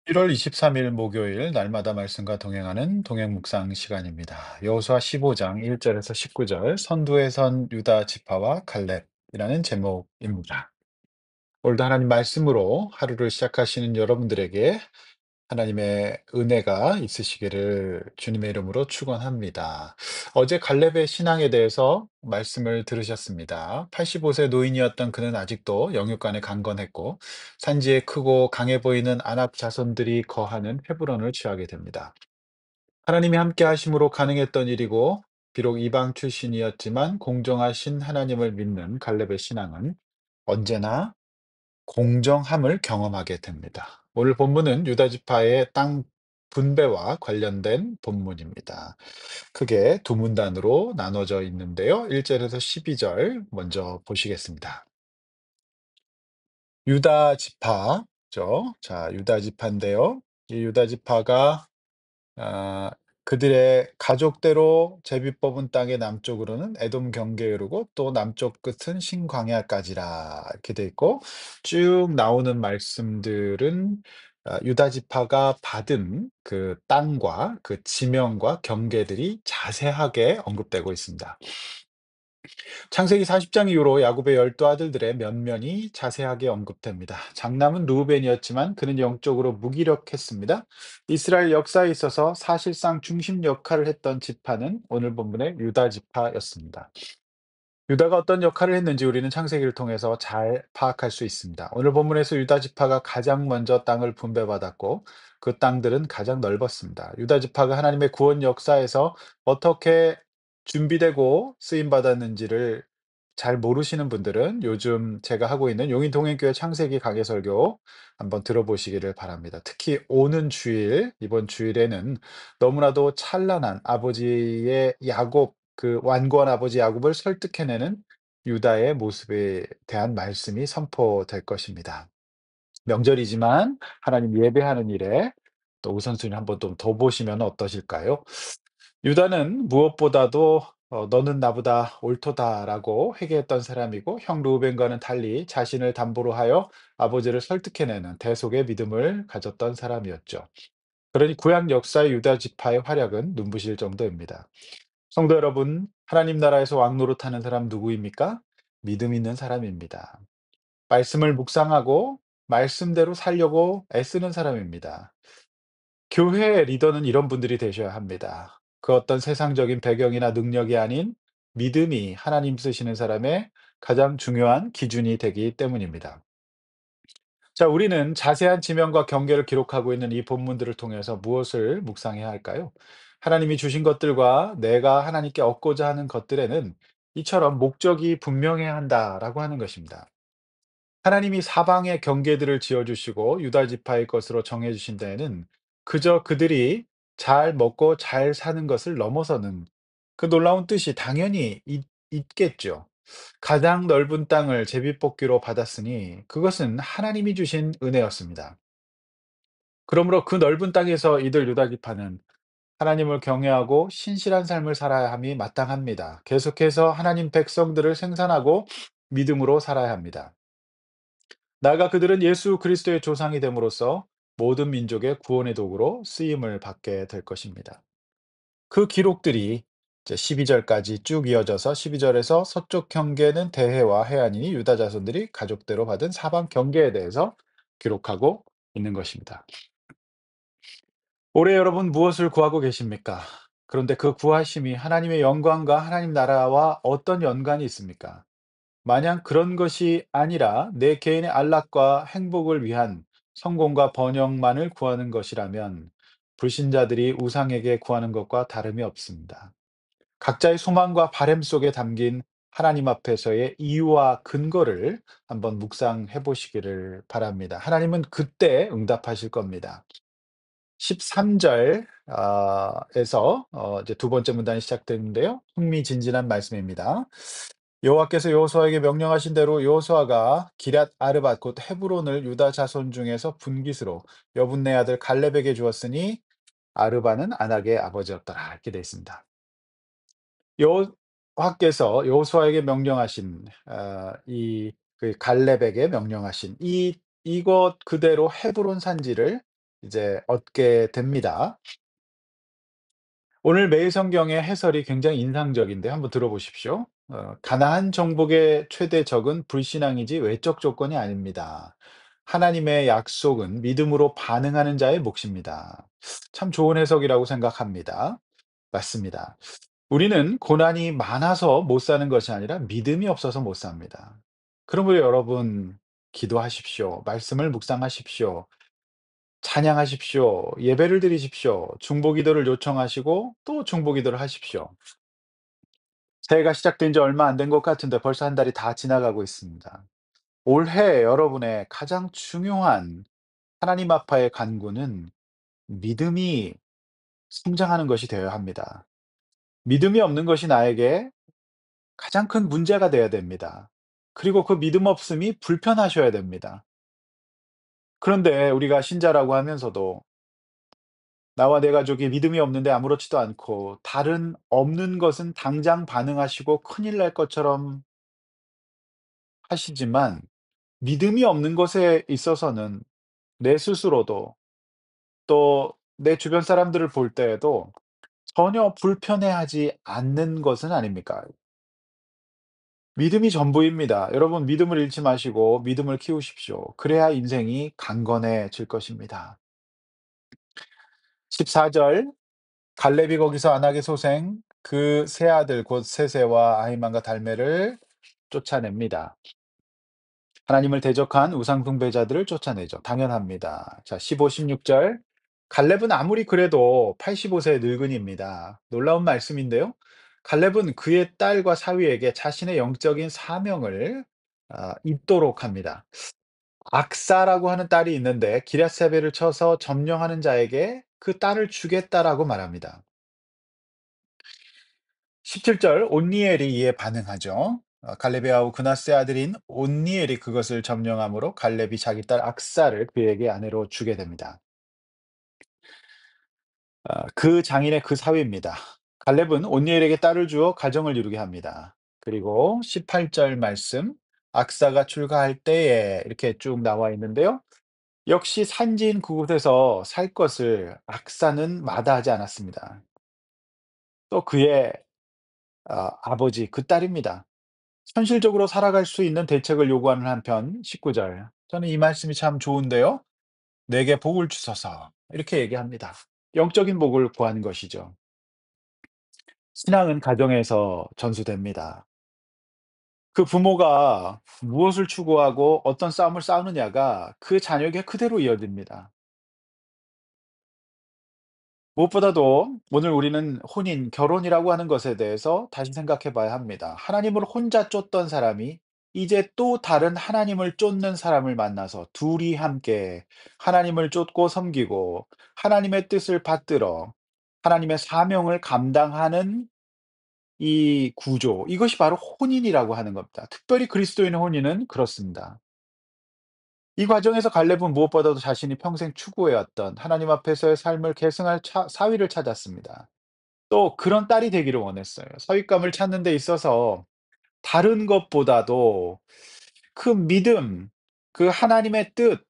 1월 23일 목요일 날마다 말씀과 동행하는 동행 묵상 시간입니다. 여호수아 15장 1절에서 19절 선두에 선 유다 지파와 갈렙이라는 제목입니다. 오늘도 하나님 말씀으로 하루를 시작하시는 여러분들에게 하나님의 은혜가 있으시기를 주님의 이름으로 축원합니다. 어제 갈렙의 신앙에 대해서 말씀을 들으셨습니다. 85세 노인이었던 그는 아직도 영육간에 강건했고 산지에 크고 강해 보이는 아낙 자손들이 거하는 헤브론을 취하게 됩니다. 하나님이 함께 하심으로 가능했던 일이고 비록 이방 출신이었지만 공정하신 하나님을 믿는 갈렙의 신앙은 언제나 공정함을 경험하게 됩니다. 오늘 본문은 유다 지파의 땅 분배와 관련된 본문입니다. 크게 두 문단으로 나눠져 있는데요. 1절에서 12절 먼저 보시겠습니다. 유다 지파죠. 자, 유다 지파인데요. 이 유다 지파가 아 그들의 가족대로 제비 뽑은 땅의 남쪽으로는 에돔 경계에 이르고 또 남쪽 끝은 신광야까지라 이렇게 돼 있고 쭉 나오는 말씀들은 유다 지파가 받은 그 땅과 그 지명과 경계들이 자세하게 언급되고 있습니다. 창세기 40장 이후로 야곱의 열두 아들들의 면면이 자세하게 언급됩니다. 장남은 르우벤이었지만 그는 영적으로 무기력했습니다. 이스라엘 역사에 있어서 사실상 중심 역할을 했던 지파는 오늘 본문의 유다 지파였습니다. 유다가 어떤 역할을 했는지 우리는 창세기를 통해서 잘 파악할 수 있습니다. 오늘 본문에서 유다 지파가 가장 먼저 땅을 분배받았고 그 땅들은 가장 넓었습니다. 유다 지파가 하나님의 구원 역사에서 어떻게 준비되고 쓰임 받았는지를 잘 모르시는 분들은 요즘 제가 하고 있는 용인동행교회 창세기 강해 설교 한번 들어보시기를 바랍니다. 특히 오는 주일, 이번 주일에는 너무나도 찬란한 아버지의 야곱, 그 완고한 아버지 야곱을 설득해내는 유다의 모습에 대한 말씀이 선포될 것입니다. 명절이지만 하나님 예배하는 일에 또 우선순위 한번 좀 더 보시면 어떠실까요? 유다는 무엇보다도 "너는 나보다 옳도다."라고 회개했던 사람이고 형 르우벤과는 달리 자신을 담보로 하여 아버지를 설득해내는 대속의 믿음을 가졌던 사람이었죠. 그러니 구약 역사의 유다 지파의 활약은 눈부실 정도입니다. 성도 여러분, 하나님 나라에서 왕노릇하는 사람 누구입니까? 믿음 있는 사람입니다. 말씀을 묵상하고 말씀대로 살려고 애쓰는 사람입니다. 교회의 리더는 이런 분들이 되셔야 합니다. 그 어떤 세상적인 배경이나 능력이 아닌 믿음이 하나님 쓰시는 사람의 가장 중요한 기준이 되기 때문입니다. 자, 우리는 자세한 지명과 경계를 기록하고 있는 이 본문들을 통해서 무엇을 묵상해야 할까요? 하나님이 주신 것들과 내가 하나님께 얻고자 하는 것들에는 이처럼 목적이 분명해야 한다라고 하는 것입니다. 하나님이 사방에 경계들을 지어주시고 유다 지파의 것으로 정해주신 데에는 그저 그들이 잘 먹고 잘 사는 것을 넘어서는 그 놀라운 뜻이 당연히 있겠죠. 가장 넓은 땅을 제비뽑기로 받았으니 그것은 하나님이 주신 은혜였습니다. 그러므로 그 넓은 땅에서 이들 유다 지파는 하나님을 경외하고 신실한 삶을 살아야 함이 마땅합니다. 계속해서 하나님 백성들을 생산하고 믿음으로 살아야 합니다. 나아가 그들은 예수 그리스도의 조상이 됨으로써 모든 민족의 구원의 도구로 쓰임을 받게 될 것입니다. 그 기록들이 이제 12절까지 쭉 이어져서 12절에서 서쪽 경계는 대해와 해안이니 유다 자손들이 가족대로 받은 사방 경계에 대해서 기록하고 있는 것입니다. 올해 여러분 무엇을 구하고 계십니까? 그런데 그 구하심이 하나님의 영광과 하나님 나라와 어떤 연관이 있습니까? 만약 그런 것이 아니라 내 개인의 안락과 행복을 위한 성공과 번영만을 구하는 것이라면 불신자들이 우상에게 구하는 것과 다름이 없습니다. 각자의 소망과 바램 속에 담긴 하나님 앞에서의 이유와 근거를 한번 묵상해 보시기를 바랍니다. 하나님은 그때 응답하실 겁니다. 13절 에서 이제 두 번째 문단이 시작되는데요. 흥미진진한 말씀입니다. 여호와께서 여호수아에게 명령하신 대로 여호수아가 기럇 아르밧 곧 헤브론을 유다 자손 중에서 분깃으로 여분네 아들 갈렙에게 주었으니 아르바는 아낙의 아버지였더라. 이렇게 되어 있습니다. 여호와께서 여호수아에게 명령하신 이 그 갈렙에게 명령하신 이것 그대로 헤브론 산지를 이제 얻게 됩니다. 오늘 매일 성경의 해설이 굉장히 인상적인데 한번 들어보십시오. 가나안 정복의 최대 적은 불신앙이지 외적 조건이 아닙니다. 하나님의 약속은 믿음으로 반응하는 자의 몫입니다. 참 좋은 해석이라고 생각합니다. 맞습니다. 우리는 고난이 많아서 못 사는 것이 아니라 믿음이 없어서 못 삽니다. 그러므로 여러분, 기도하십시오. 말씀을 묵상하십시오. 찬양하십시오. 예배를 드리십시오. 중보기도를 요청하시고 또 중보기도를 하십시오. 새해가 시작된 지 얼마 안 된 것 같은데 벌써 한 달이 다 지나가고 있습니다. 올해 여러분의 가장 중요한 하나님 아빠의 간구는 믿음이 성장하는 것이 되어야 합니다. 믿음이 없는 것이 나에게 가장 큰 문제가 되어야 됩니다. 그리고 그 믿음 없음이 불편하셔야 됩니다. 그런데 우리가 신자라고 하면서도 나와 내 가족이 믿음이 없는데 아무렇지도 않고 다른 없는 것은 당장 반응하시고 큰일 날 것처럼 하시지만 믿음이 없는 것에 있어서는 내 스스로도 또 내 주변 사람들을 볼 때에도 전혀 불편해하지 않는 것은 아닙니까? 믿음이 전부입니다. 여러분 믿음을 잃지 마시고 믿음을 키우십시오. 그래야 인생이 강건해질 것입니다. 14절 갈렙이 거기서 안악의 소생 그 세 아들 곧 세세와 아히만과 달메를 쫓아냅니다. 하나님을 대적한 우상 숭배자들을 쫓아내죠. 당연합니다. 자, 15, 16절. 갈렙은 아무리 그래도 85세 늙은이입니다. 놀라운 말씀인데요. 갈렙은 그의 딸과 사위에게 자신의 영적인 사명을 잊도록 합니다. 악사라고 하는 딸이 있는데 기럇세벨을 쳐서 점령하는 자에게 그 딸을 주겠다라고 말합니다. 17절 온니엘이 이에 반응하죠. 갈렙의 아우 그나스의 아들인 온니엘이 그것을 점령함으로 갈렙이 자기 딸 악사를 그에게 아내로 주게 됩니다. 그 장인의 그 사위입니다. 갈렙은 온니엘에게 딸을 주어 가정을 이루게 합니다. 그리고 18절 말씀 악사가 출가할 때에 이렇게 쭉 나와 있는데요. 역시 산지인 그곳에서 살 것을 악사는 마다하지 않았습니다. 또 그의 아버지 그 딸입니다. 현실적으로 살아갈 수 있는 대책을 요구하는 한편 19절 저는 이 말씀이 참 좋은데요. "내게 복을 주소서." 이렇게 얘기합니다. 영적인 복을 구하는 것이죠. 신앙은 가정에서 전수됩니다. 그 부모가 무엇을 추구하고 어떤 싸움을 싸우느냐가 그 자녀에게 그대로 이어집니다. 무엇보다도 오늘 우리는 혼인, 결혼이라고 하는 것에 대해서 다시 생각해 봐야 합니다. 하나님을 혼자 쫓던 사람이 이제 또 다른 하나님을 쫓는 사람을 만나서 둘이 함께 하나님을 쫓고 섬기고 하나님의 뜻을 받들어 하나님의 사명을 감당하는 이 구조, 이것이 바로 혼인이라고 하는 겁니다. 특별히 그리스도인의 혼인은 그렇습니다. 이 과정에서 갈렙은 무엇보다도 자신이 평생 추구해왔던 하나님 앞에서의 삶을 계승할 사위를 찾았습니다. 또 그런 딸이 되기를 원했어요. 사윗감을 찾는 데 있어서 다른 것보다도 그 믿음, 그 하나님의 뜻,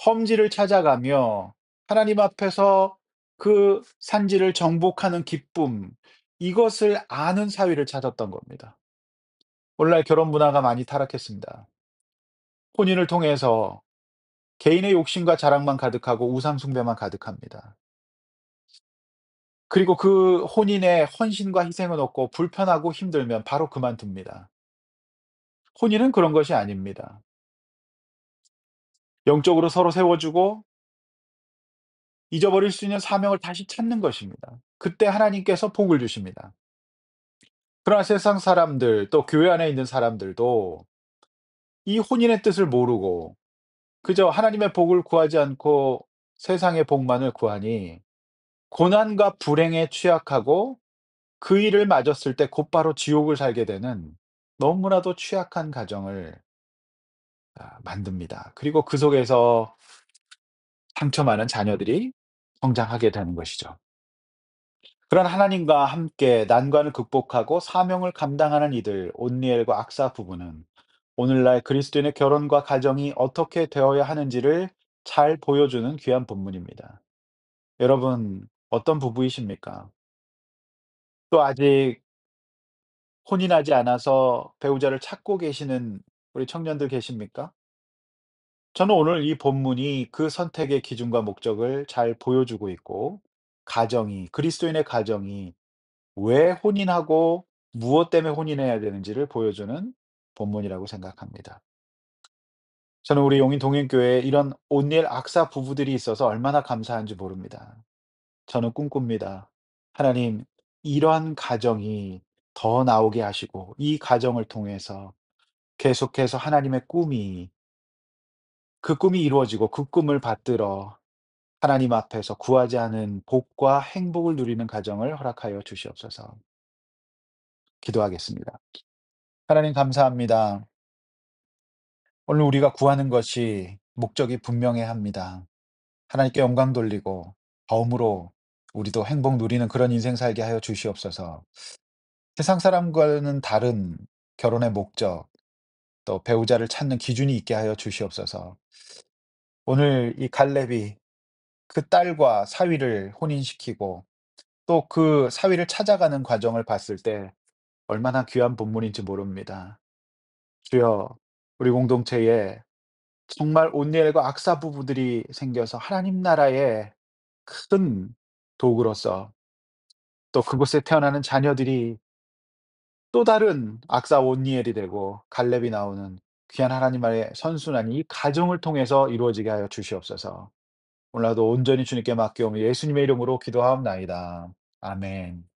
험지를 찾아가며 하나님 앞에서 그 산지를 정복하는 기쁨, 이것을 아는 사위를 찾았던 겁니다. 오늘날 결혼 문화가 많이 타락했습니다. 혼인을 통해서 개인의 욕심과 자랑만 가득하고 우상 숭배만 가득합니다. 그리고 그 혼인에 헌신과 희생은 없고 불편하고 힘들면 바로 그만둡니다. 혼인은 그런 것이 아닙니다. 영적으로 서로 세워주고 잊어버릴 수 있는 사명을 다시 찾는 것입니다. 그때 하나님께서 복을 주십니다. 그러나 세상 사람들 또 교회 안에 있는 사람들도 이 혼인의 뜻을 모르고 그저 하나님의 복을 구하지 않고 세상의 복만을 구하니 고난과 불행에 취약하고 그 일을 맞았을 때 곧바로 지옥을 살게 되는 너무나도 취약한 가정을 만듭니다. 그리고 그 속에서 상처 많은 자녀들이 성장하게 되는 것이죠. 그런 하나님과 함께 난관을 극복하고 사명을 감당하는 이들 온니엘과 악사 부부는 오늘날 그리스도인의 결혼과 가정이 어떻게 되어야 하는지를 잘 보여주는 귀한 본문입니다. 여러분 어떤 부부이십니까? 또 아직 혼인하지 않아서 배우자를 찾고 계시는 우리 청년들 계십니까? 저는 오늘 이 본문이 그 선택의 기준과 목적을 잘 보여주고 있고, 그리스도인의 가정이 왜 혼인하고 무엇 때문에 혼인해야 되는지를 보여주는 본문이라고 생각합니다. 저는 우리 용인 동행교회에 이런 온리엘 악사 부부들이 있어서 얼마나 감사한지 모릅니다. 저는 꿈꿉니다. 하나님, 이러한 가정이 더 나오게 하시고, 이 가정을 통해서 계속해서 하나님의 그 꿈이 이루어지고 그 꿈을 받들어 하나님 앞에서 구하지 않은 복과 행복을 누리는 가정을 허락하여 주시옵소서. 기도하겠습니다. 하나님 감사합니다. 오늘 우리가 구하는 것이 목적이 분명해야 합니다. 하나님께 영광 돌리고 다음으로 우리도 행복 누리는 그런 인생 살게 하여 주시옵소서. 세상 사람과는 다른 결혼의 목적, 또 배우자를 찾는 기준이 있게 하여 주시옵소서. 오늘 이 갈렙이 그 딸과 사위를 혼인시키고 또 그 사위를 찾아가는 과정을 봤을 때 얼마나 귀한 본문인지 모릅니다. 주여, 우리 공동체에 정말 온니엘과 악사 부부들이 생겨서 하나님 나라의 큰 도구로서, 또 그곳에 태어나는 자녀들이 또 다른 악사 온니엘이 되고 갈렙이 나오는 귀한 하나님의 선순환이 이 가정을 통해서 이루어지게 하여 주시옵소서. 오늘날도 온전히 주님께 맡겨오며 예수님의 이름으로 기도하옵나이다. 아멘.